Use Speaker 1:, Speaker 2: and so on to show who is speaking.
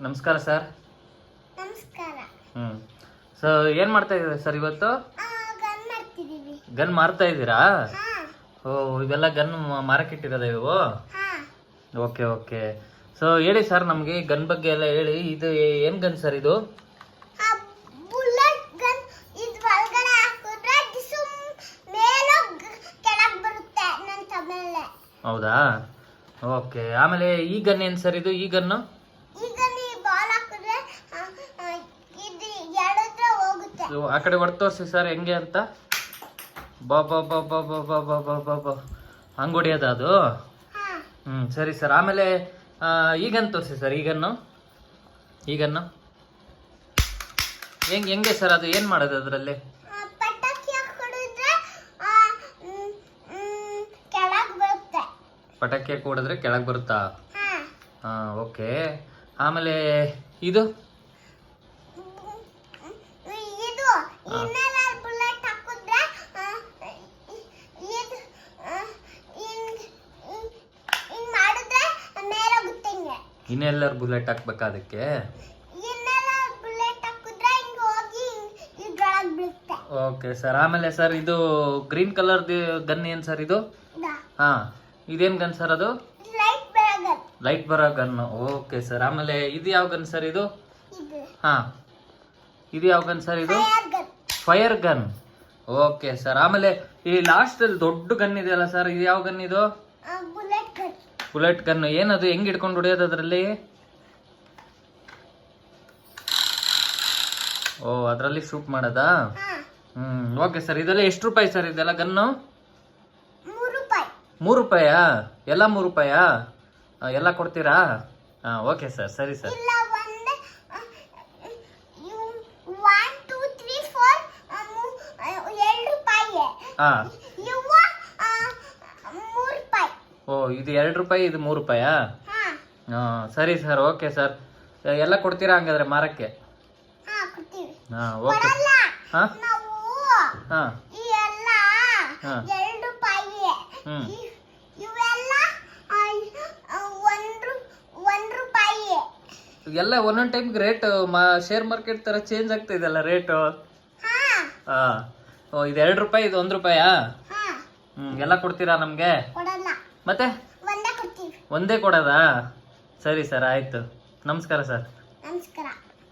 Speaker 1: ನಮಸ್ಕಾರ ಸರ್.
Speaker 2: ನಮಸ್ಕಾರ.
Speaker 1: ಸೊ ಏನ್ ಮಾಡ್ತಾ ಇದ್ದೀರಾ ಸರ್ ಇವತ್ತು?
Speaker 2: ಗನ್ ಮಾಡ್ತಿದೀವಿ.
Speaker 1: ಗನ್ ಮಾರ್ತಾ ಇದ್ದೀರಾ? ಓ, ಇವೆಲ್ಲ ಗನ್ ಮಾರಕ್ಕೆ ಇಟ್ಟಿರೋದ ಇವು? Okay okay. ಸೊ ಹೇಳಿ ಸರ್, ನಮಗೆ ಗನ್ ಬಗ್ಗೆ ಎಲ್ಲ ಹೇಳಿ. ಇದು ಏನ್ ಗನ್ ಸರ್ ಇದು?
Speaker 2: Bullet gun. ಇದು ಒಳಗಡೆ ಹಾಕಿದ್ರೆ ಮೇಲೆ ಕೆಳಗೆ ಬರುತ್ತೆ ನಂತ ಮೇಲೆ.
Speaker 1: ಹೌದಾ? ಓಕೆ. ಆಮೇಲೆ ಈ ಗನ್ ಏನ್ ಸರ್ ಇದು? ಈ ಗನ್ನು
Speaker 2: ಈಗ ನೀ ಬಾಲ್ ಹಾಕಿದ್ರೆ ಇದು ಎಡದ್ರೆ ಹೋಗುತ್ತೆ.
Speaker 1: ಆ ಕಡೆ ಹೊರತು ತೋರಿಸಿ ಸರ್ ಹೆಂಗೆ ಅಂತ. ಬಾ ಬಾ ಬಾ ಬಾ ಬಾ ಬಾ ಬಾ ಬಾ ಬಾ ಬಾ ಹಂಗೆ ಹೊಡಿಯೋದ ಅದು? ಸರಿ ಸರ್. ಆಮೇಲೆ ಈಗನ್ನು ತೋರಿಸಿ ಸರ್. ಈಗನ್ನು ಹೆಂಗೆ ಸರ್ ಅದು? ಏನು ಮಾಡೋದು ಅದರಲ್ಲಿ?
Speaker 2: ಪಟಾಕಿ ಹಾಕಿದ್ರೆ ಕೆಳಗೆ ಬರುತ್ತೆ.
Speaker 1: ಪಟಾಕಿ ಹೊಡೆದ್ರೆ ಕೆಳಗೆ ಬರುತ್ತಾ? ಹಾಂ, ಓಕೆ. ಆಮೇಲೆ ಇದು
Speaker 2: ಇನ್ನೆಲ್ಲ ಬುಲೆಟ್ ಹಾಕಿದ್ರೆ ಇದು ಹಿಂಗ್ ಮಾಡಿದ್ರೆ ಮೇಲೆ ಹೋಗುತ್ತೆ. ಹಿಂಗೆ
Speaker 1: ಇನ್ನೆಲ್ಲರೂ ಬುಲೆಟ್ ಹಾಕ್ಬೇಕಾ ಅದಕ್ಕೆ?
Speaker 2: ಇನ್ನೆಲ್ಲ ಬುಲೆಟ್ ಹಾಕಿದ್ರೆ ಹಿಂಗ್ ಹೋಗಿ ಇದ್ರೊಳಗೆ ಬೀಳುತ್ತೆ.
Speaker 1: Okay sir. ಆಮೇಲೆ ಸರ್ ಇದು ಗ್ರೀನ್ ಕಲರ್ ಗನ್ ಏನು ಸರ್ ಇದು? ಹಾಂ, ಇದೇನು ಗನ್ ಸರ್ ಅದು? ಲೈಟ್ ಬರೋ ಗನ್. Okay sir. ಆಮೇಲೆ ಇದು ಯಾವ ಗನ್ ಸರ್ ಇದು? ಹಾಂ, ಇದು ಯಾವ ಗನ್ ಸರ್ ಇದು? Fire gun. Okay sir. ಆಮೇಲೆ ಈ ಲಾಸ್ಟ್ ಅಲ್ಲಿ ದೊಡ್ಡ ಗನ್ ಇದೆಯಲ್ಲ ಸರ್, ಇದು ಯಾವ ಗನ್ ಇದು? Bullet gun. ಏನದು? ಹೆಂಗ್ ಹಿಡ್ಕೊಂಡು ಹೊಡಿಯೋದು ಅದರಲ್ಲಿ? ಓ, ಅದರಲ್ಲಿ ಶೂಟ್ ಮಾಡೋದಾ? Okay sir. ಇದೆಲ್ಲ ಎಷ್ಟು ರೂಪಾಯಿ ಸರ್ ಇದೆಲ್ಲ ಗನ್ನು? 3 ರೂಪಾಯಾ? ಎಲ್ಲ 3 ರೂಪಾಯಾ? ಎಲ್ಲ ಕೊಡ್ತೀರಾ? ಹಾಂ, ಓಕೆ ಸರ್. ಸರಿ ಸರ್. ಹಾಂ. ಓ, ಇದು 2 ರೂಪಾಯಿ, ಇದು 3 ರೂಪಾಯಾ? ಹಾಂ, ಸರಿ ಸರ್. Okay sir. ಎಲ್ಲ ಕೊಡ್ತೀರಾ ಹಂಗಾದ್ರೆ ಮಾರಕ್ಕೆ? ಹಾಂ, ಓಕೆ. ಹಾಂ ಹಾಂ ಹಾಂ. ಎಲ್ಲ ಒಂದೊಂದು ಟೈಮ್ಗೆ ರೇಟ್ ಶೇರ್ ಮಾರ್ಕೆಟ್ ತರ ಚೇಂಜ್ ಆಗ್ತಾ ಇದೆಲ್ಲ ರೇಟು. ಹಾಂ. ಓ, ಇದು 2 ರೂಪಾಯಿ, ಇದು 1 ರೂಪಾಯಾ? ಎಲ್ಲ ಕೊಡ್ತೀರಾ ನಮಗೆ? ಮತ್ತೆ ಒಂದೇ ಕೊಡೋದಾ? ಸರಿ ಸರ್, ಆಯ್ತು. ನಮಸ್ಕಾರ ಸರ್.
Speaker 2: ನಮಸ್ಕಾರ.